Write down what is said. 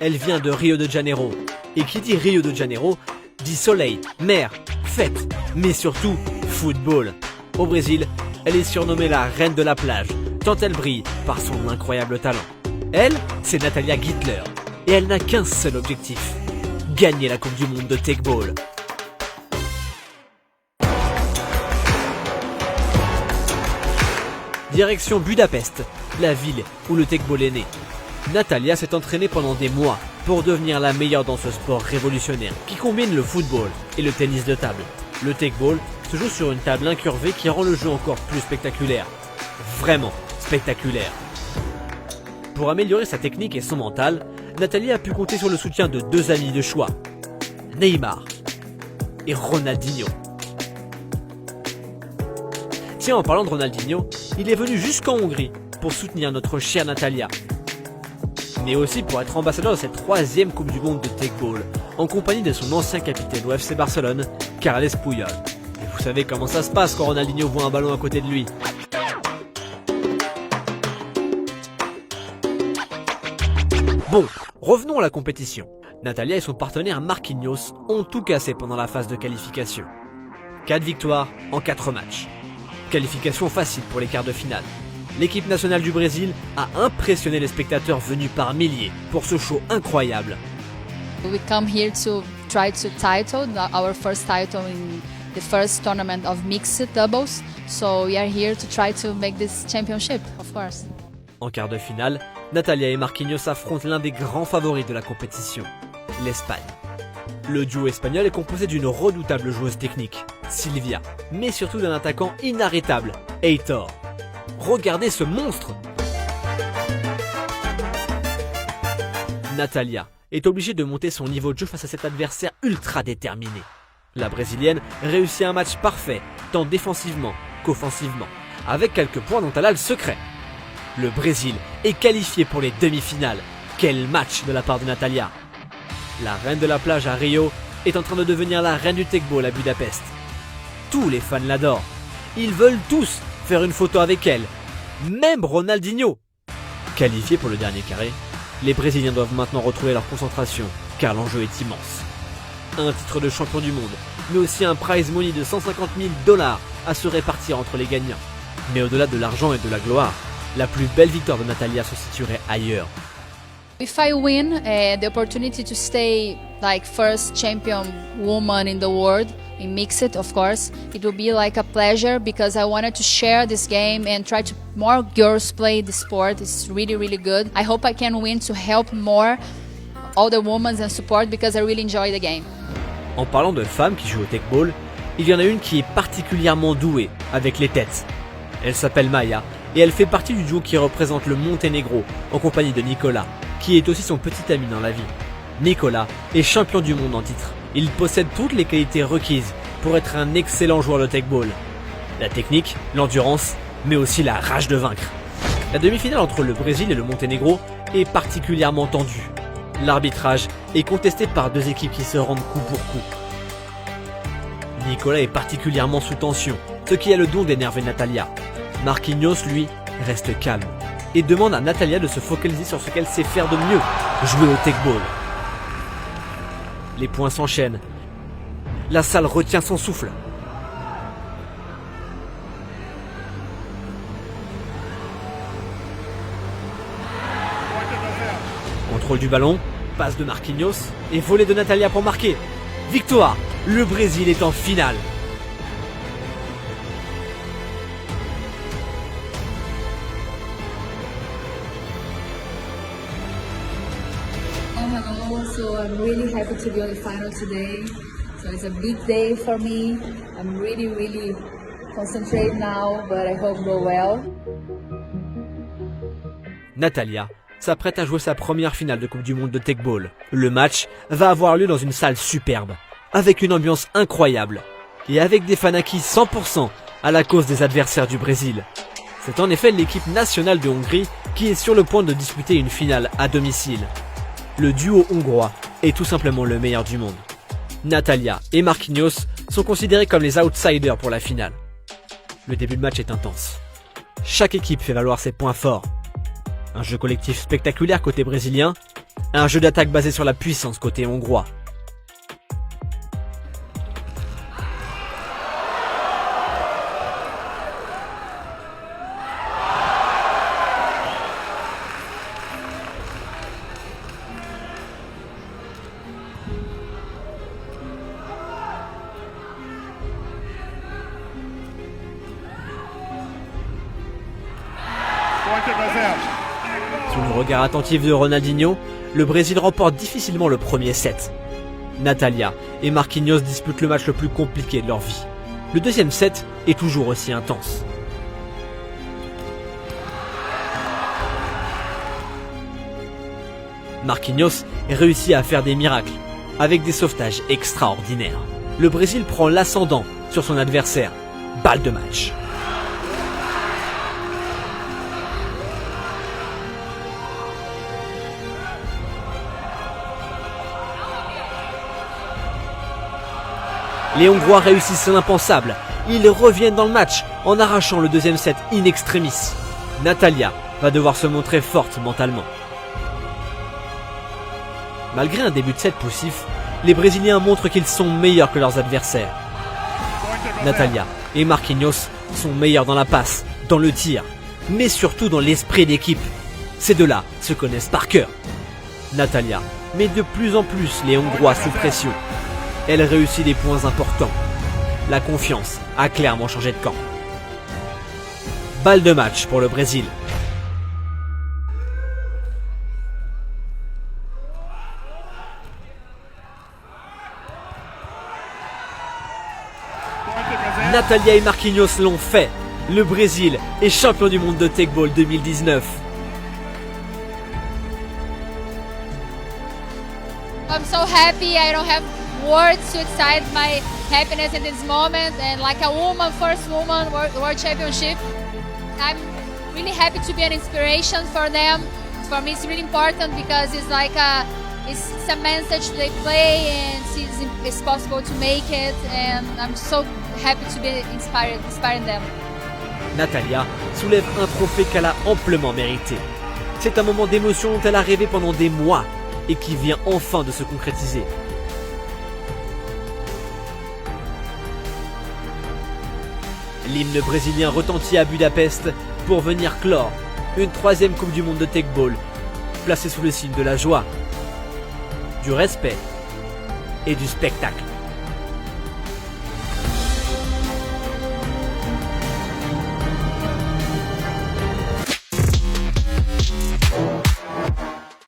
elle vient de Rio de Janeiro. Et qui dit Rio de Janeiro, dit soleil, mer, fête, mais surtout football. Au Brésil, elle est surnommée la reine de la plage, tant elle brille par son incroyable talent. Elle, c'est Natalia Gittler, et elle n'a qu'un seul objectif, gagner la Coupe du Monde de Tekball. Direction Budapest, la ville où le Tekball est né. Natalia s'est entraînée pendant des mois pour devenir la meilleure dans ce sport révolutionnaire qui combine le football et le tennis de table. Le Tekball se joue sur une table incurvée qui rend le jeu encore plus spectaculaire. Vraiment spectaculaire. Pour améliorer sa technique et son mental, Natalia a pu compter sur le soutien de deux amis de choix, Neymar et Ronaldinho. Tiens, en parlant de Ronaldinho, il est venu jusqu'en Hongrie pour soutenir notre chère Natalia. Mais aussi pour être ambassadeur de cette troisième Coupe du Monde de Tekball, en compagnie de son ancien capitaine au FC Barcelone, Carles Puyol. Et vous savez comment ça se passe quand Ronaldinho voit un ballon à côté de lui. Bon, revenons à la compétition. Natalia et son partenaire Marquinhos ont tout cassé pendant la phase de qualification. 4 victoires en 4 matchs. Qualification facile pour les quarts de finale. L'équipe nationale du Brésil a impressionné les spectateurs venus par milliers pour ce show incroyable. We come here to try to title our first title in the first tournament of mixed doubles. So we are here to try to make this championship, of course. En quart de finale, Natalia et Marquinhos affrontent l'un des grands favoris de la compétition, l'Espagne. Le duo espagnol est composé d'une redoutable joueuse technique, Silvia, mais surtout d'un attaquant inarrêtable, Heitor. Regardez ce monstre! Natalia est obligée de monter son niveau de jeu face à cet adversaire ultra déterminé. La brésilienne réussit un match parfait, tant défensivement qu'offensivement, avec quelques points dont elle a le secret. Le Brésil est qualifié pour les demi-finales. Quel match de la part de Natalia! La reine de la plage à Rio est en train de devenir la reine du Tekball à Budapest. Tous les fans l'adorent. Ils veulent tous faire une photo avec elle. Même Ronaldinho. Qualifiés pour le dernier carré, les Brésiliens doivent maintenant retrouver leur concentration, car l'enjeu est immense. Un titre de champion du monde, mais aussi un prize money de 150 000 $ à se répartir entre les gagnants. Mais au-delà de l'argent et de la gloire, la plus belle victoire de Natalia se situerait ailleurs. If I win the opportunity to stay like first champion woman in the world, in mixed of course, it will be like a pleasure because I wanted to share this game and try to more girls play the sport. It's really, really good. I hope I can win to help more all the women and support because I really enjoy the game. En parlant de femmes qui jouent au Tekball, il y en a une qui est particulièrement douée avec les têtes. Elle s'appelle Maya et elle fait partie du duo qui représente le Monténégro en compagnie de Nicolas, qui est aussi son petit ami dans la vie. Nicolas est champion du monde en titre. Il possède toutes les qualités requises pour être un excellent joueur de Tekball. La technique, l'endurance, mais aussi la rage de vaincre. La demi-finale entre le Brésil et le Monténégro est particulièrement tendue. L'arbitrage est contesté par deux équipes qui se rendent coup pour coup. Nicolas est particulièrement sous tension, ce qui a le don d'énerver Natalia. Marquinhos, lui, reste calme et demande à Natalia de se focaliser sur ce qu'elle sait faire de mieux, jouer au Tekball. Les points s'enchaînent. La salle retient son souffle. Contrôle du ballon, passe de Marquinhos et volée de Natalia pour marquer. Victoire! Le Brésil est en finale. Hello, so I'm really happy to be on the final today. So it's a big day for me. I'm really, really concentrated now, but I hope go well. Natalia s'apprête à jouer sa première finale de Coupe du Monde de Tekball. Le match va avoir lieu dans une salle superbe, avec une ambiance incroyable, et avec des fans acquis 100% à la cause des adversaires du Brésil. C'est en effet l'équipe nationale de Hongrie qui est sur le point de disputer une finale à domicile. Le duo hongrois est tout simplement le meilleur du monde. Natalia et Marquinhos sont considérés comme les outsiders pour la finale. Le début de match est intense. Chaque équipe fait valoir ses points forts. Un jeu collectif spectaculaire côté brésilien, Un jeu d'attaque basé sur la puissance côté hongrois. Sous le regard attentif de Ronaldinho, le Brésil remporte difficilement le premier set. Natalia et Marquinhos disputent le match le plus compliqué de leur vie. Le deuxième set est toujours aussi intense. Marquinhos réussit à faire des miracles, avec des sauvetages extraordinaires. Le Brésil prend l'ascendant sur son adversaire. Balle de match. Les Hongrois réussissent l'impensable. Ils reviennent dans le match en arrachant le deuxième set in extremis. Natalia va devoir se montrer forte mentalement. Malgré un début de set poussif, les Brésiliens montrent qu'ils sont meilleurs que leurs adversaires. Natalia et Marquinhos sont meilleurs dans la passe, dans le tir, mais surtout dans l'esprit d'équipe. Ces deux-là se connaissent par cœur. Natalia met de plus en plus les Hongrois sous pression. Elle réussit des points importants. La confiance a clairement changé de camp. Balle de match pour le Brésil. Natalia et Marquinhos l'ont fait. Le Brésil est champion du monde de Tekeball 2019. I'm so happy. I don't have words to excite my happiness in this moment, and like a woman, first woman world championship, I'm really happy to be an inspiration for them. For me, it's really important because it's like it's a message they play, and it's possible to make it, and I'm so happy to be inspiring them. Natalia soulève un trophée qu'elle a amplement mérité. C'est un moment d'émotion dont elle a rêvé pendant des mois et qui vient enfin de se concrétiser. L'hymne brésilien retentit à Budapest pour venir clore une troisième Coupe du Monde de Tekeball, placée sous le signe de la joie, du respect et du spectacle.